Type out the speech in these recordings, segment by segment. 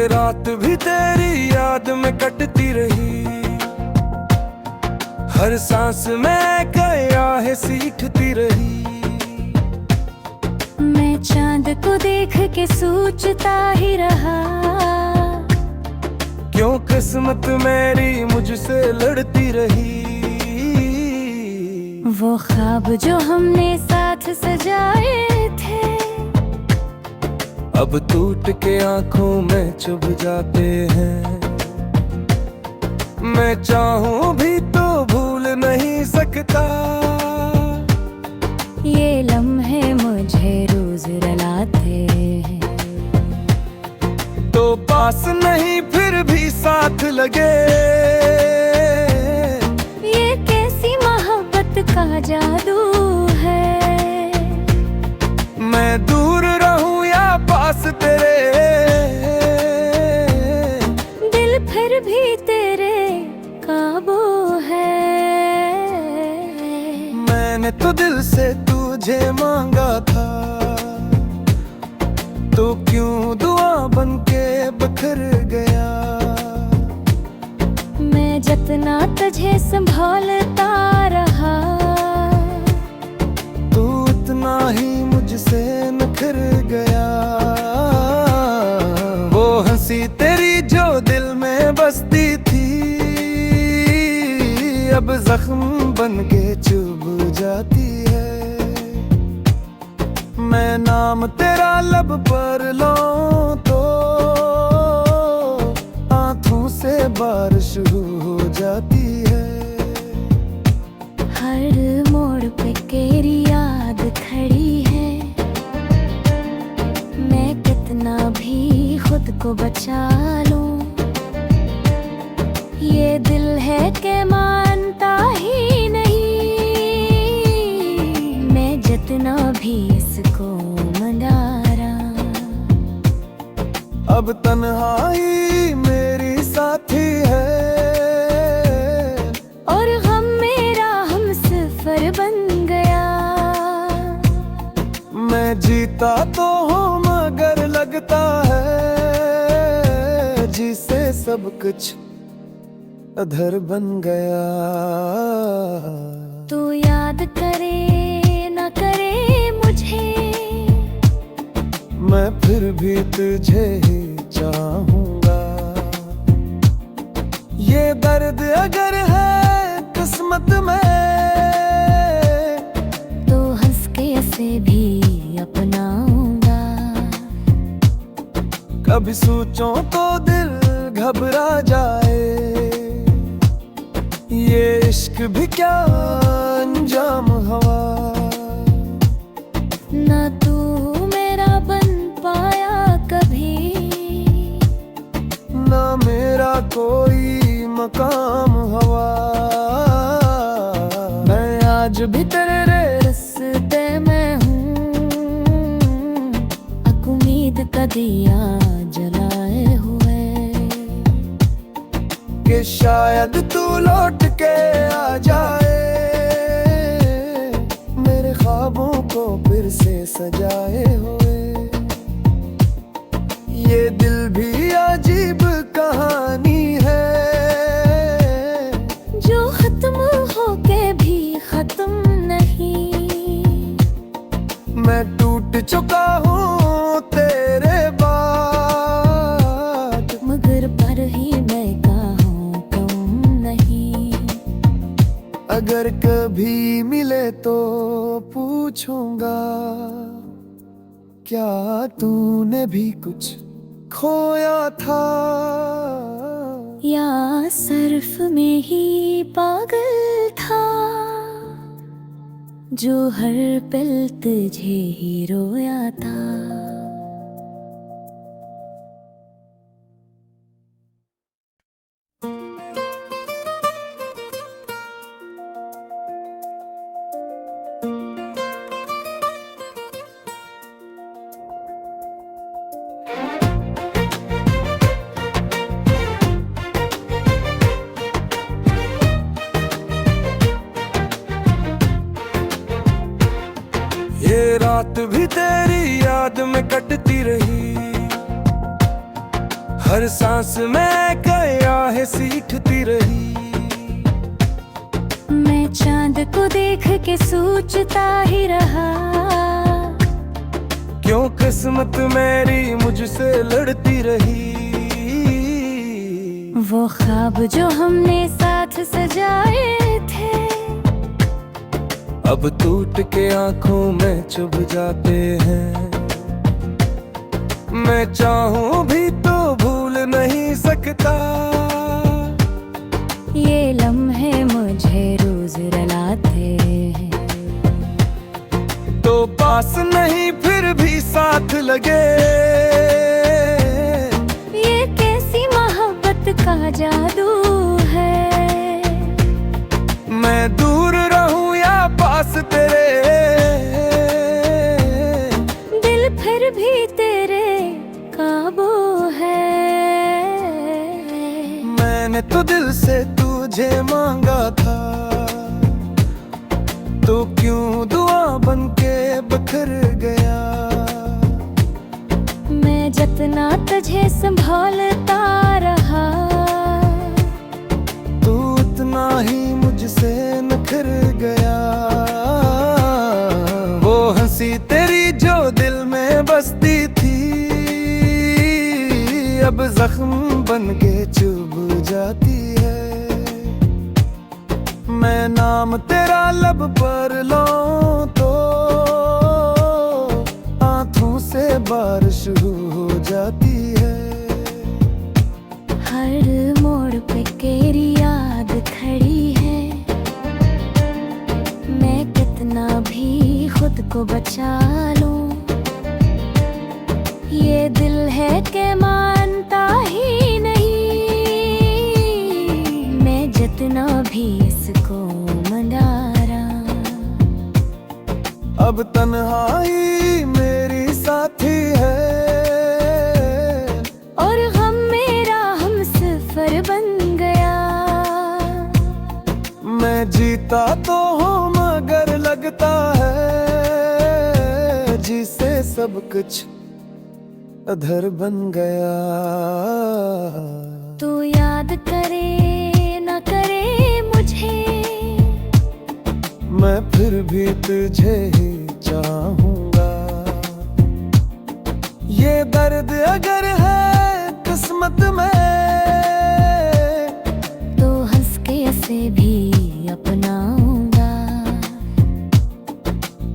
रात भी तेरी याद में कटती रही। हर सांस में क्या है सीखती रही। मैं चांद को देख के सोचता ही रहा, क्यों किस्मत मेरी मुझसे लड़ती रही। वो ख्वाब जो हमने साथ सजाए थे अब टूट के आंखों में चुभ जाते हैं। मैं चाहूं भी तो भूल नहीं सकता। ये लम्हे मुझे रोज रुलाते हैं। तो पास नहीं फिर भी साथ लगे। ये कैसी मोहब्बत का जादू है। मैं दूर रहूं या पास तेरे, दिल फिर भी तेरे काबू है। मैंने तो दिल से तुझे मांगा था, तो क्यों दुआ बनके बिखर गया। मैं जितना तुझे संभालता रहा, तू उतना ही मुझसे निखर गया। वो हंसी तेरी जो दिल में बसती थी, अब जख्म बन के चुभ जाती है। मैं नाम तेरा लब पर लूं तो आंखों से बारिश हो जाती है। हर मोड़ पे तेरी याद खड़ी है। मैं कितना भी खुद को बचा लूं, ये दिल है कि मानता ही नहीं। मैं जितना भी इसको मना रहा, अब तन्हाई मेरी साथी है। और गम मेरा हमसफर बन गया। मैं जीता तो हूँ मगर लगता है जिसे सब कुछ अधर बन गया। तू याद करे न करे मुझे, मैं फिर भी तुझे ही चाहूंगा। ये दर्द अगर है किस्मत में, तो हंस के इसे भी अपनाऊंगा। कभी सोचो तो दिल घबरा जाए। ये इश्क भी क्या अंजाम हवा। ना तू मेरा बन पाया कभी, ना मेरा कोई मकाम हवा। मैं आज भी तेरे रास्ते में हूँ, उम्मीद का दिया जलाए हुए। कि शायद तू लौट के आ जाए, मेरे ख्वाबों को फिर से सजाए हुए। ये दिल भी अजीब कहानी है, जो खत्म होके भी खत्म नहीं। मैं टूट चुका हूँ तेरे बाद, मगर पर ही मैं कहूँ तुम नहीं। अगर कभी मिले तो पूछूंगा, क्या तूने भी कुछ खोया था। या सर्फ में ही पागल था, जो हर पल तुझे ही रोया था। ये रात भी तेरी याद में कटती रही। हर सांस में कया है सीखती रही। मैं चांद को देख के सोचता ही रहा, क्यों किस्मत मेरी मुझसे लड़ती रही। वो ख्वाब जो हमने साथ सजाए थे, अब टूट के आंखों में चुभ जाते हैं। मैं चाहूं भी तो भूल नहीं सकता, ये लम्हे मुझे रोज रुलाते हैं। तो पास नहीं फिर भी साथ लगे, ये कैसी मोहब्बत का जादू है। मैं दूर रहूं या पास तेरे, दिल फिर भी तेरे काबू है। मैंने तो दिल से तुझे मांगा था, तो क्यों दुआ बनके बिखर गया। मैं जितना तुझे संभालता रहा, तू उतना ही मुझसे निखर गया। वो हंसी तेरी जो दिल में बसती थी, अब जख्म बन के चुभ जाती है। मैं नाम तेरा लब पर लूं तो आंखों से बारिश हो जाती है। हर मोड़ पे तेरी याद खड़ी है, मैं कितना भी खुद को बचा लूं, ये दिल है कि मानता ही नहीं। मैं जितना भी इसको मनारा, अब तन्हाई मेरी साथी है, और गम मेरा हमसफर बन गया। मैं जीता तो हूँ मगर लगता है जिसे सब कुछ अधर बन गया। तू याद करे न करे मुझे, मैं फिर भी तुझे ही चाहूंगा। ये दर्द अगर है किस्मत में, तो हंस के इसे भी अपनाऊंगा।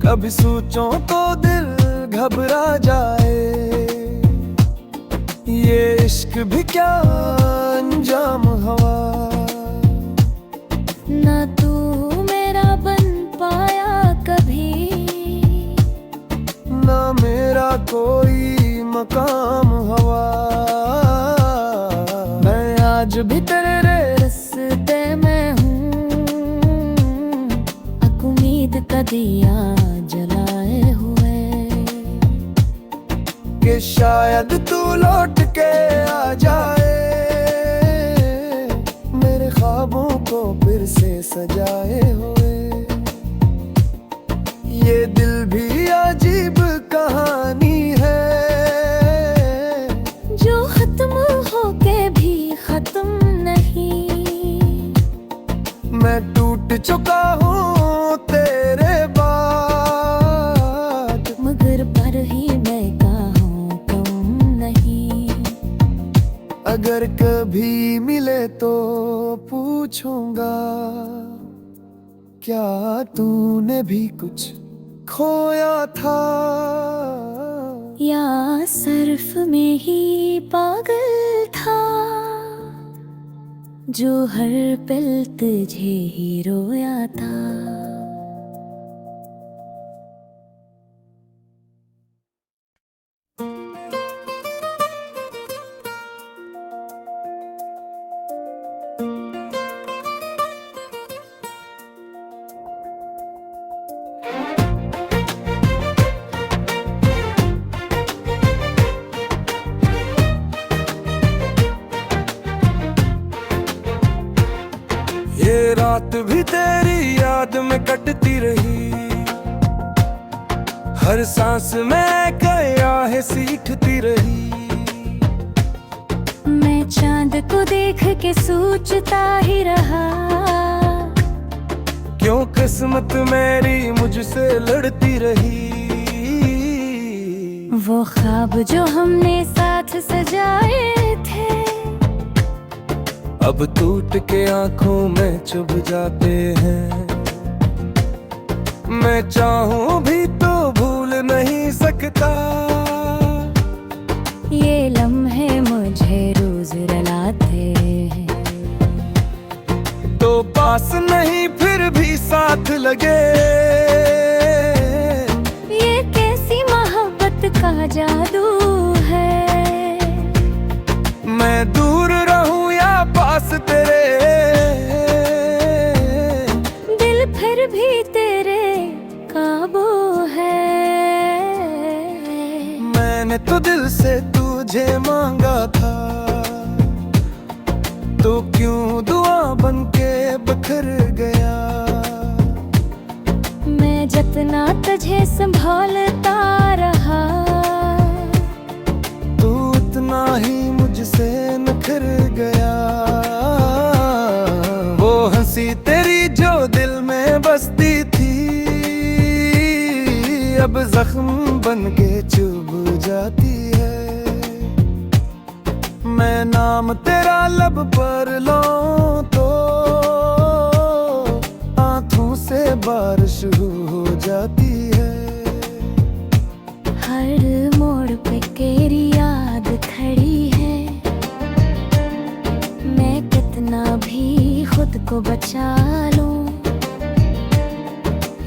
कभी सोचो तो दिल घबरा जाए, ये इश्क भी क्या अंजाम हवा। ना तू मेरा बन पाया कभी, ना मेरा कोई मकाम हवा। मैं आज भी तेरे रास्ते में हूँ, उम्मीद का दिया जलाए हुए, कि शायद तू लौट के आ जाए, मेरे ख्वाबों को फिर से सजाए हुए। ये दिल भी अजीब कहानी है, जो खत्म होके भी खत्म नहीं। मैं टूट चुका हूँ तेरे बाद, मगर पर ही मैं कहूँ कम नहीं। अगर कभी मिले तो पूछूंगा, क्या तूने भी कुछ खोया था। या सर्फ में ही पागल था, जो हर पल तुझे ही रोया था। ये रात भी तेरी याद में कटती रही, हर सांस में कया है सीखती रही। मैं चांद को देख के सोचता ही रहा, क्यों किस्मत मेरी मुझसे लड़ती रही। वो ख्वाब जो हमने साथ सजाए थे, अब टूट के आंखों में चुभ जाते हैं। मैं चाहूं भी तो भूल नहीं सकता, ये लम्हे मुझे रोज रुलाते हैं। तो पास नहीं फिर भी साथ लगे, ये कैसी मोहब्बत का जादू है। मैं दूर रहूं या पास तेरे, दिल फिर भी तेरे काबू है। मैंने तो दिल से तुझे मांगा था, तो क्यों दुआ बनके बिखर गया। मैं जितना तुझे संभालता रहा, तू उतना ही मुझसे निखर गया। वो हंसी तेरी जो दिल में बसती थी, अब जख्म बन के चुभ जाती है। मैं नाम तेरा लब पर लूं तो आंखों से बारिश हो जाती है। हर मोड़ पे तेरी याद खड़ी है, मैं कितना भी खुद को बचा लूं,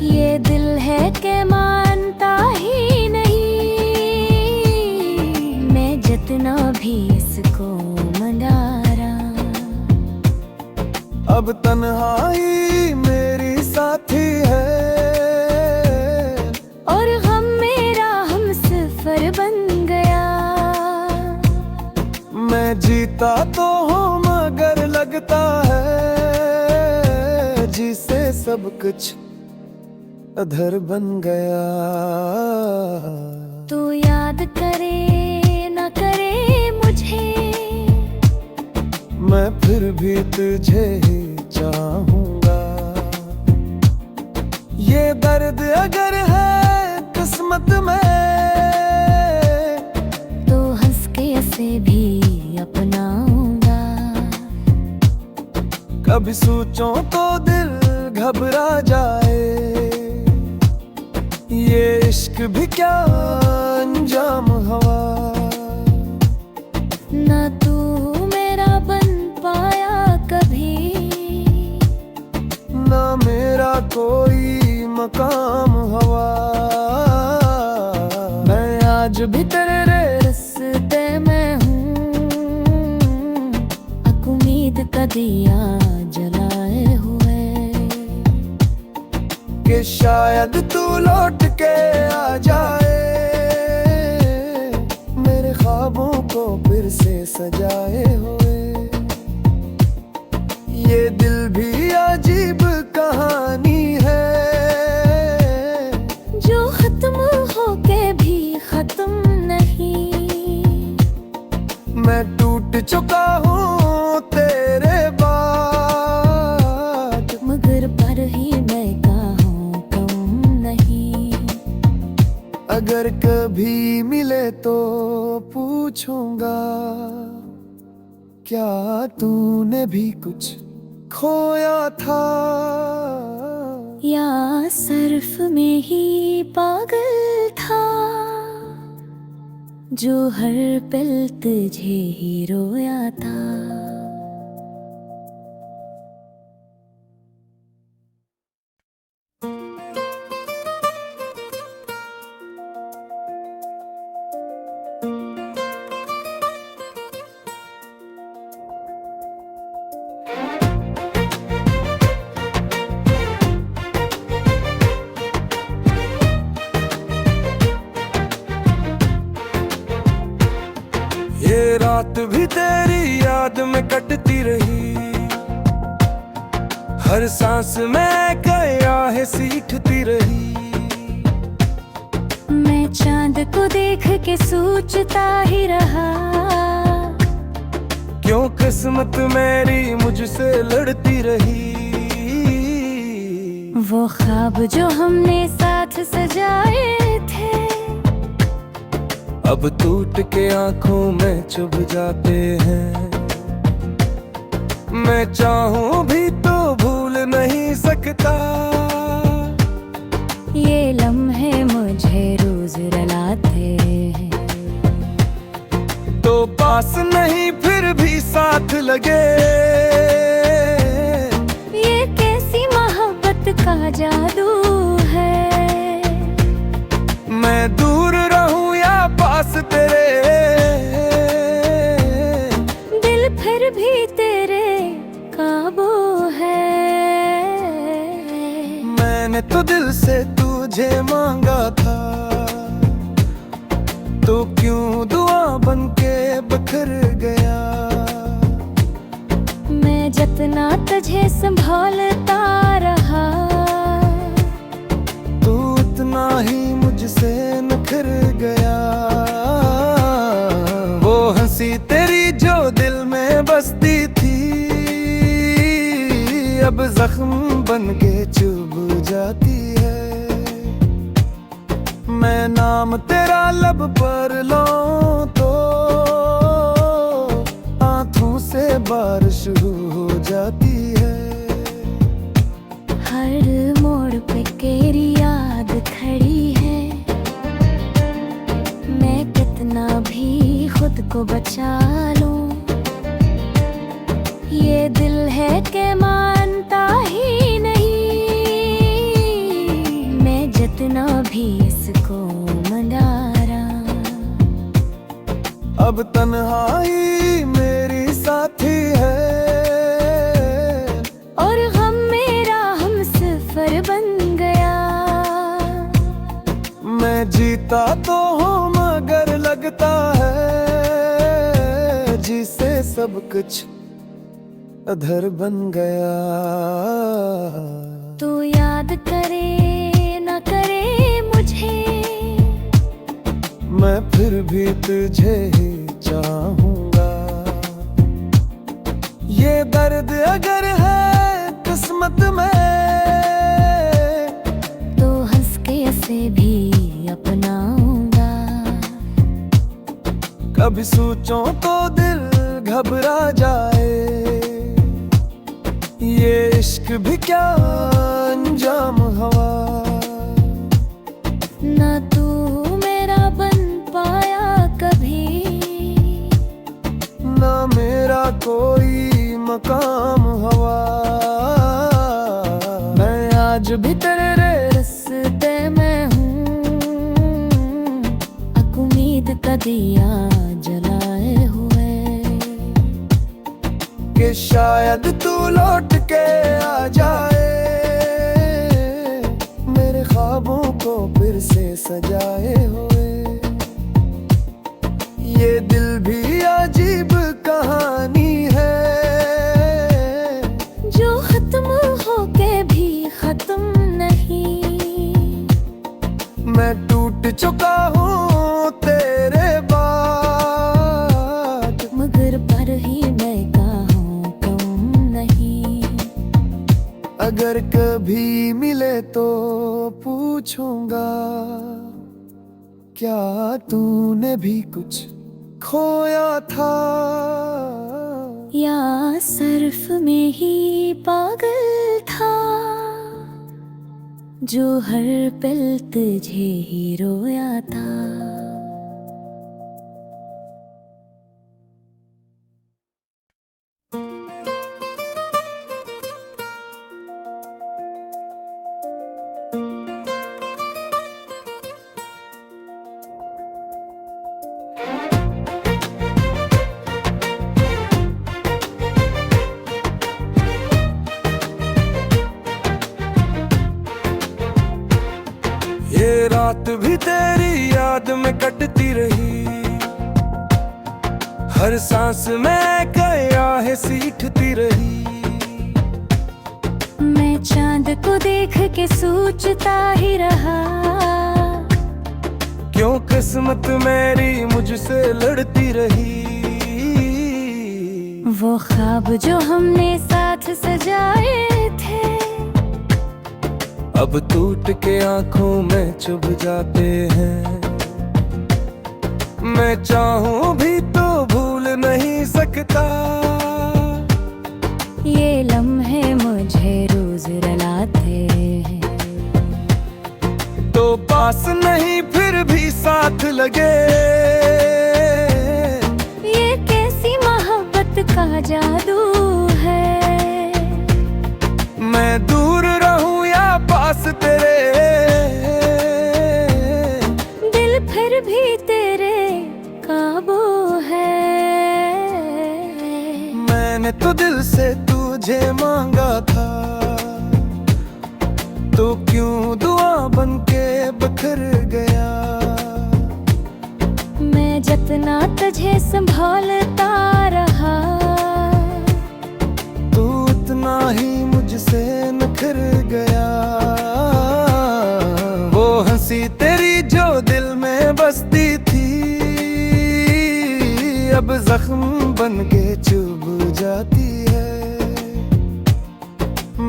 ये दिल है कि मानता ही नहीं। मैं जितना भी इसको मनारा, अब तन्हाई मेरी साथी है, और गम मेरा हमसफर बन गया। मैं जीता तो हूँ मगर लगता है जिसे सब कुछ अधर बन गया। तू याद करे न करे मुझे, मैं फिर भी तुझे ही चाहूंगा। ये दर्द अगर है किस्मत में, तो हंस के इसे भी अपनाऊंगा। कभी सोचो तो दिल घबरा जाए, ये इश्क भी क्या अंजाम हवा। ना तू मेरा बन पाया कभी, ना मेरा कोई मकाम हवा। मैं आज भी तेरे रस्ते में हूँ, उम्मीद का दिया जलाए हुए, कि शायद तू लौट के आ जाए, मेरे ख्वाबों को फिर से सजाए हुए। ये दिल भी अजीब कहानी है, जो खत्म होके भी खत्म नहीं। मैं टूट चुका हूँ तेरे बाद, मगर पर ही मैं कहूँ कम नहीं। अगर कभी मिले तो पूछूंगा, क्या तूने भी कुछ खोया था। या सर्फ में ही पागल था, जो हर पल तुझे ही रोया था। ये रात भी तेरी याद में कटती रही, हर सांस में क्या है सीखती रही। मैं चांद को देख के सोचता ही रहा, क्यों किस्मत मेरी मुझसे लड़ती रही। वो ख्वाब जो हमने साथ सजाए थे अब टूट के आंखों में चुभ जाते हैं। मैं चाहूं भी तो भूल नहीं सकता। ये लम्हे मुझे रोज रुलाते हैं। तो पास नहीं फिर भी साथ लगे। ये कैसी मोहब्बत का जादू है। मैं दूर रहूं या पास तेरे, दिल फिर भी तेरे काबू है। मैंने तो दिल से तुझे मांगा था, तो क्यों दुआ बनके बिखर गया। मैं जितना तुझे संभालता रहा तू उतना ही मुझसे निखर गया। वो हंसी तेरी जो दिल में बसती थी अब जख्म बन के चुभ जाती है। मैं नाम तेरा लब पर लूं तो आंखों से बारिश हो जाती है। हर मोड़ पे तेरी याद खड़ी है। मैं कितना भी खुद को बचा लूं ये दिल है कि मानता ही नहीं। मैं जितना भी इसको मना रहा अब तन्हाई मेरी साथी है और गम मेरा हमसफर बन गया। मैं जीता तो हूँ मगर लगता है जिसे सब कुछ अधर बन गया। तू याद करे न करे मुझे मैं फिर भी तुझे ही चाहूंगा। ये दर्द अगर है किस्मत में तो हंस के इसे भी अपनाऊंगा। कभी सोचो तो दिल घबरा जाए। ये इश्क भी क्या अंजाम हवा। ना तू मेरा बन पाया कभी ना मेरा कोई मकाम हवा। मैं आज भी तेरे रस्ते में हूँ उम्मीद का दिया जलाए हुए कि शायद तू लौट के आ जाए। मेरे ख्वाबों को फिर से सजाए हुए। ये दिल भी अजीब कहानी है जो खत्म होके भी खत्म नहीं। मैं टूट चुका हूँ तेरे बाद मगर पर ही मैं कहूँ कम नहीं। अगर कभी मिले तो पूछूंगा क्या तूने भी कुछ खोया था। या सिर्फ में ही पागल था जो हर पल तुझे ही रोया था। ये रात भी तेरी याद में कटती रही। हर सांस में गया है सीखती रही। मैं चांद को देख के सोचता ही रहा क्यों किस्मत मेरी मुझसे लड़ती रही। वो ख्वाब जो हमने साथ सजाए थे, अब टूट के आंखों में चुभ जाते हैं। मैं चाहूं भी तो भूल नहीं सकता, ये लम्हे मुझे रोज रुलाते हैं। तो पास नहीं फिर भी साथ लगे, ये कैसी मोहब्बत का जादू है। मैं दूर रहूं या पास तेरे, दिल फिर भी तेरे काबू है। मैंने तो दिल से तुझे मांगा था, तो क्यों दुआ बनके बिखर गया। मैं जितना तुझे संभालता रहा, तू उतना ही मुझसे निखर गया। वो हंसी तेरी जो दिल में बसती थी, अब जख्म बन के चुभ जाती है।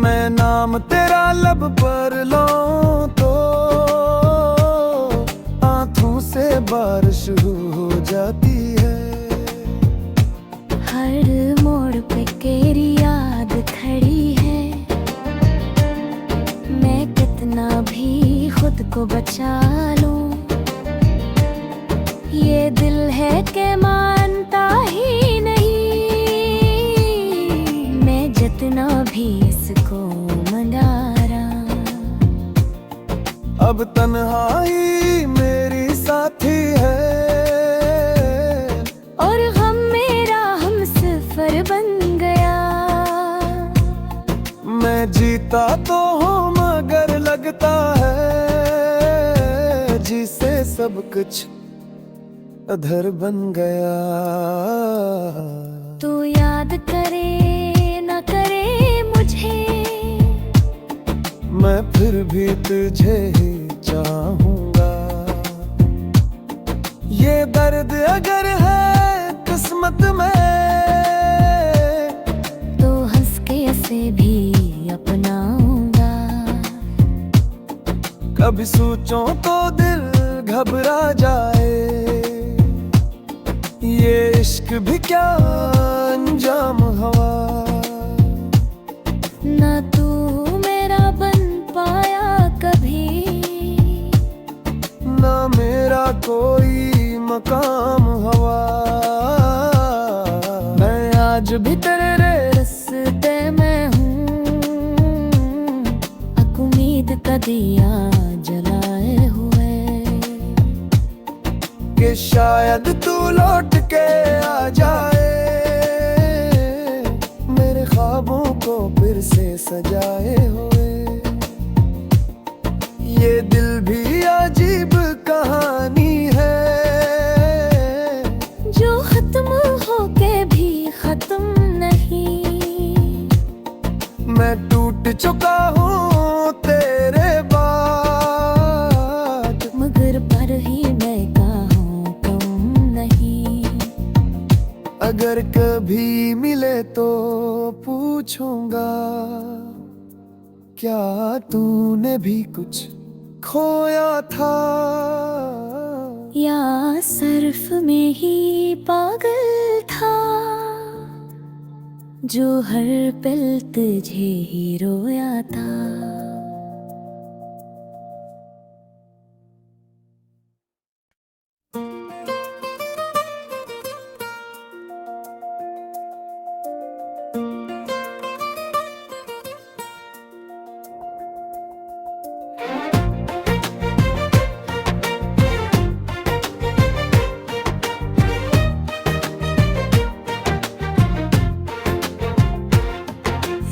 मैं नाम तेरा लब पर लूं तो आंखों से बारिश हो जाती है। हर मोड़ पे तेरी याद खड़ी है। मैं कितना भी खुद को बचा लूं, ये दिल है कि मानता ही नहीं। मैं जितना भी इसको मना रहा, अब तन्हाई मेरी साथी है, और गम मेरा हमसफर बन गया। मैं जीता तो हूँ मगर लगता है जिसे सब कुछ अधर बन गया। तू याद करे न करे मुझे, मैं फिर भी तुझे ही चाहूंगा। ये दर्द अगर है किस्मत में, तो हंस के इसे भी अपनाऊंगा। कभी सोचो तो दिल घबरा जाए, ये इश्क भी क्या अंजाम हवा। ना तू मेरा बन पाया कभी, ना मेरा कोई मकाम हवा। मैं आज भी तेरे रस्ते में हूँ, उम्मीद का दिया जलाए हुए। कि शायद तू लौट के आ जाए, मेरे ख्वाबों को फिर से सजाए हुए। ये दिल भी अजीब कहानी है, जो खत्म होके भी खत्म नहीं। मैं टूट चुका हूँ तेरे बाद, मगर पर ही मैं कहूँ कम नहीं। अगर कभी मिले तो पूछूंगा, क्या तूने भी कुछ खोया था। या सिर्फ में ही पागल था, जो हर पल तुझे ही रोया था।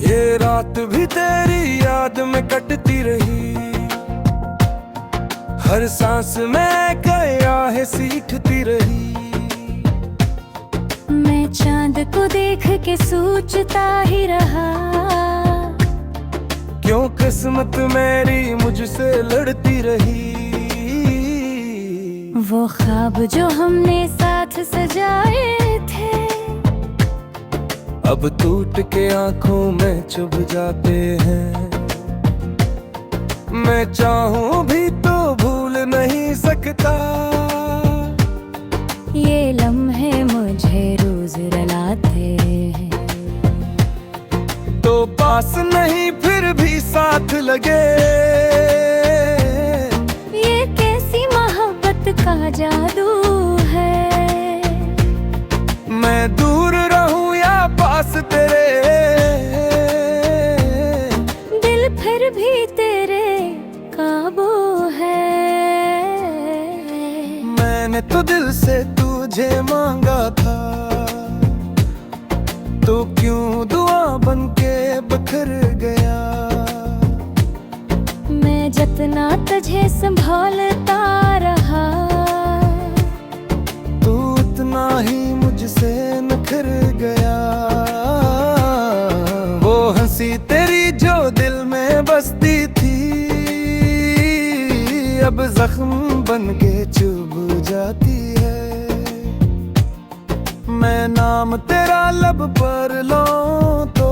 ये रात भी तेरी याद में कटती रही, हर सांस में गया है सीखती रही। मैं चांद को देख के सोचता ही रहा, क्यों किस्मत मेरी मुझसे लड़ती रही। वो ख्वाब जो हमने साथ सजाए थे, अब टूट के आंखों में चुभ जाते हैं। मैं चाहूं भी तो भूल नहीं सकता। ये लम्हे मुझे रोज रुलाते हैं। तो पास नहीं फिर भी साथ लगे। ये कैसी मोहब्बत का जादू है। मैं दूर रहूं या पास तेरे, दिल फिर भी तेरे काबू है। मैंने तो दिल से तुझे मांगा था, तो क्यों दुआ बनके बिखर गया। मैं जितना तुझे संभालता रहा, तू उतना ही मुझसे निखर गया। वो हंसी तेरी जो दिल में बसती थी, अब जख्म बनके चुभ जाती है। मैं नाम तेरा लब पर लूं तो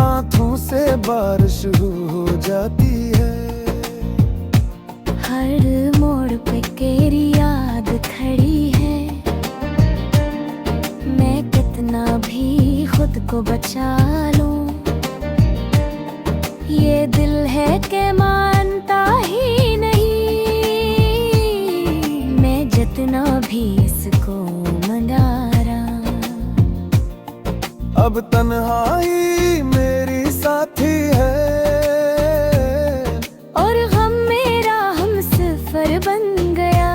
आंखों से बारिश हो जाती है। हर मोड़ पे तेरी याद खड़ी है। मैं कितना भी खुद को बचा लूं, ये दिल है कि मानता ही नहीं। मैं जितना भी इसको मना रहा, अब तन्हाई मेरी साथी है, और गम मेरा हमसफर बन गया।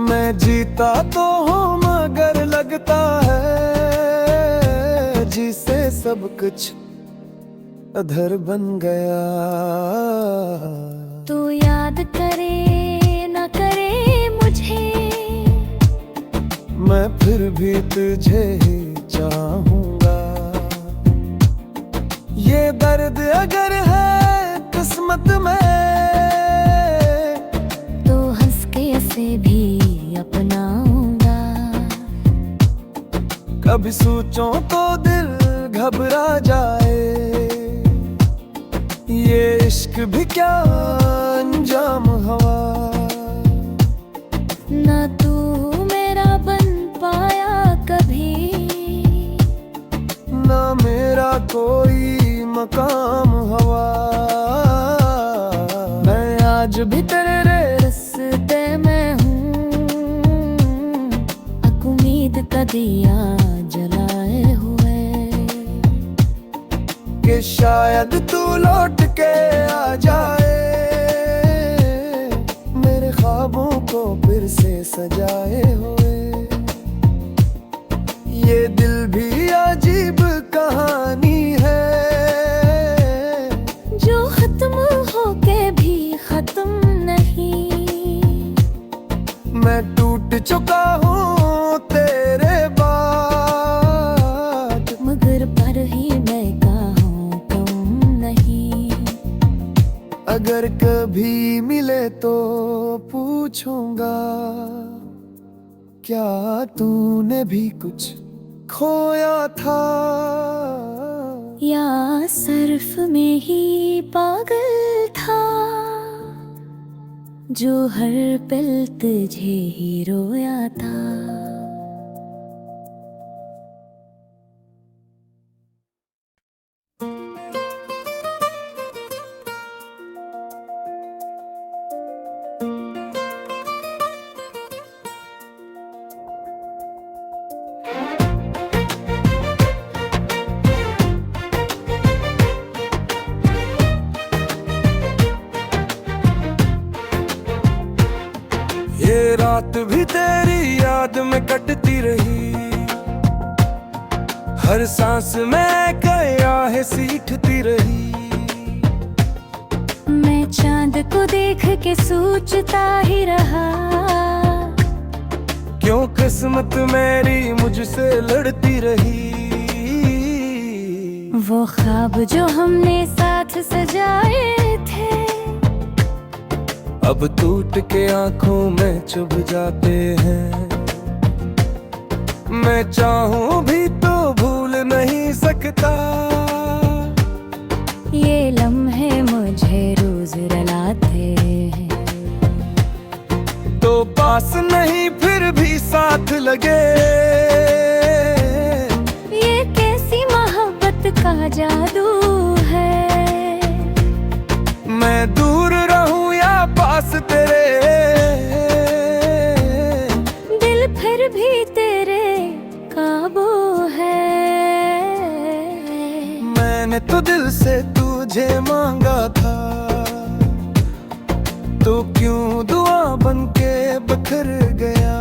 मैं जीता तो हूँ मगर लगता है जिसे सब कुछ अधर बन गया। तू याद करे न करे मुझे, मैं फिर भी तुझे ही चाहूंगा। ये दर्द अगर है किस्मत में, तो हंस के इसे भी अपनाऊंगा। कभी सोचो तो दिल घबरा जाए, ये इश्क भी क्या अंजाम हवा। ना तू मेरा बन पाया कभी, ना मेरा कोई मकाम हवा। मैं आज भी तेरे रस्ते में हूँ, उम्मीद का दिया जलाए हुए। कि शायद तू लौट के आ जाए, मेरे ख्वाबों को फिर से सजाए हुए। ये दिल भी अजीब कहानी है, जो खत्म होके भी खत्म नहीं। मैं टूट चुका हूँ तेरे बाद, मगर पर ही मैं कहूँ कम नहीं। अगर कभी मिले तो पूछूंगा, क्या तूने भी कुछ खोया था। या सर्फ में ही पागल था, जो हर पल तुझे ही रोया था। ये रात भी तेरी याद में कटती रही, हर सांस में क्या है सीखती रही। मैं चांद को देख के सोचता ही रहा, क्यों किस्मत मेरी मुझसे लड़ती रही। वो ख्वाब जो हमने साथ सजाए थे, अब टूट के आंखों में चुभ जाते हैं। मैं चाहूं भी तो भूल नहीं सकता। ये लम्हे मुझे रोज रुलाते हैं। तो पास नहीं फिर भी साथ लगे, ये कैसी मोहब्बत का जादू है। मैं दूर रहूं या पास तेरे, दिल फिर भी तेरे काबू है। मैंने तो दिल से तुझे मांगा था, तो क्यों दुआ बनके बिखर गया।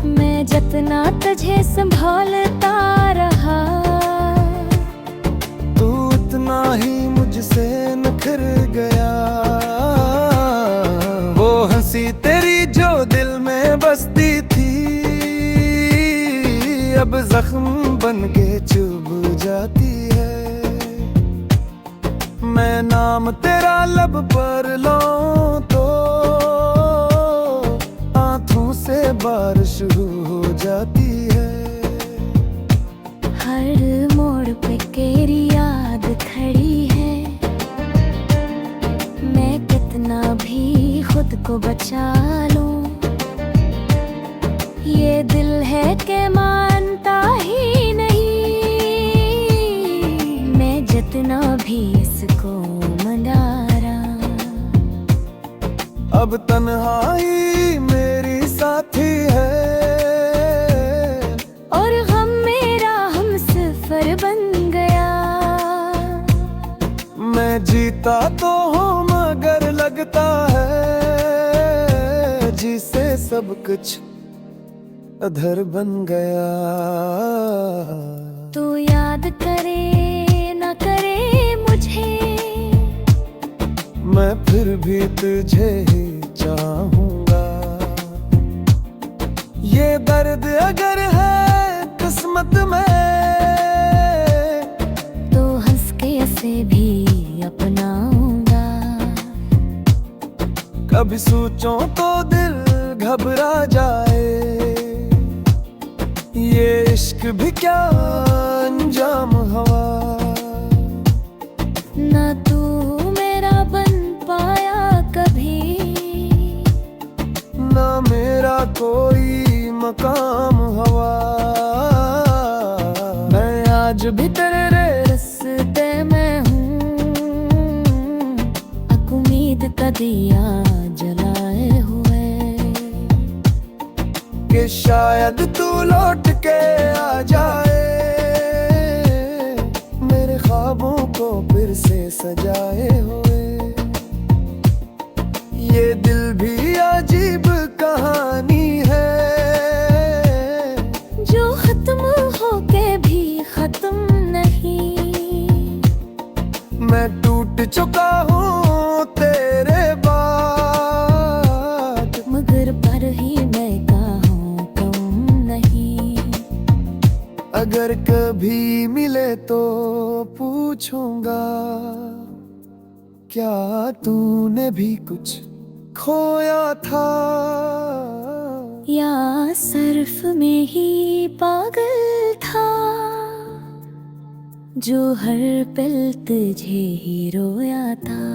मैं जितना तुझे संभालता रहा, तू उतना ही मुझसे निखर गया। वो हंसी तेरी जो दिल में बसती थी, अब जख्म बन के चुभ जाती है। मैं नाम तेरा लब पर लूं तो आंखों से बारिश हो जाती है। हर मोड़ पे तेरी याद खड़ी है। मैं कितना भी खुद को बचा लूं, ये दिल है कि मानता ही नहीं। मैं जितना भी इसको मनारा, अब तन्हाई मेरी साथी है, और गम मेरा हमसफर बन गया। मैं जीता तो हूँ मगर लगता है जिसे सब कुछ अधर बन गया। तू याद करे न करे मुझे, मैं फिर भी तुझे ही चाहूंगा। ये दर्द अगर है किस्मत में, तो हंस के इसे भी अपनाऊंगा। कभी सोचो तो दिल घबरा जाए, ये इश्क भी क्या अंजाम हवा। ना तू मेरा बन पाया कभी, ना मेरा कोई मकाम हवा। मैं आज भी तेरे रस्ते में हूँ, उम्मीद का दिया जलाए हुए। कि शायद तू लौट के आ जाए, मेरे ख्वाबों को फिर से सजाए हुए। ये दिल भी अजीब कहानी है, जो खत्म होके भी खत्म नहीं। मैं टूट चुका हूँ तेरे बाद, मगर पर ही मैं कहूँ कम नहीं। अगर कभी मिले तो पूछूंगा, क्या तूने भी कुछ खोया था। या सिर्फ में ही पागल था, जो हर पल तुझे ही रोया था।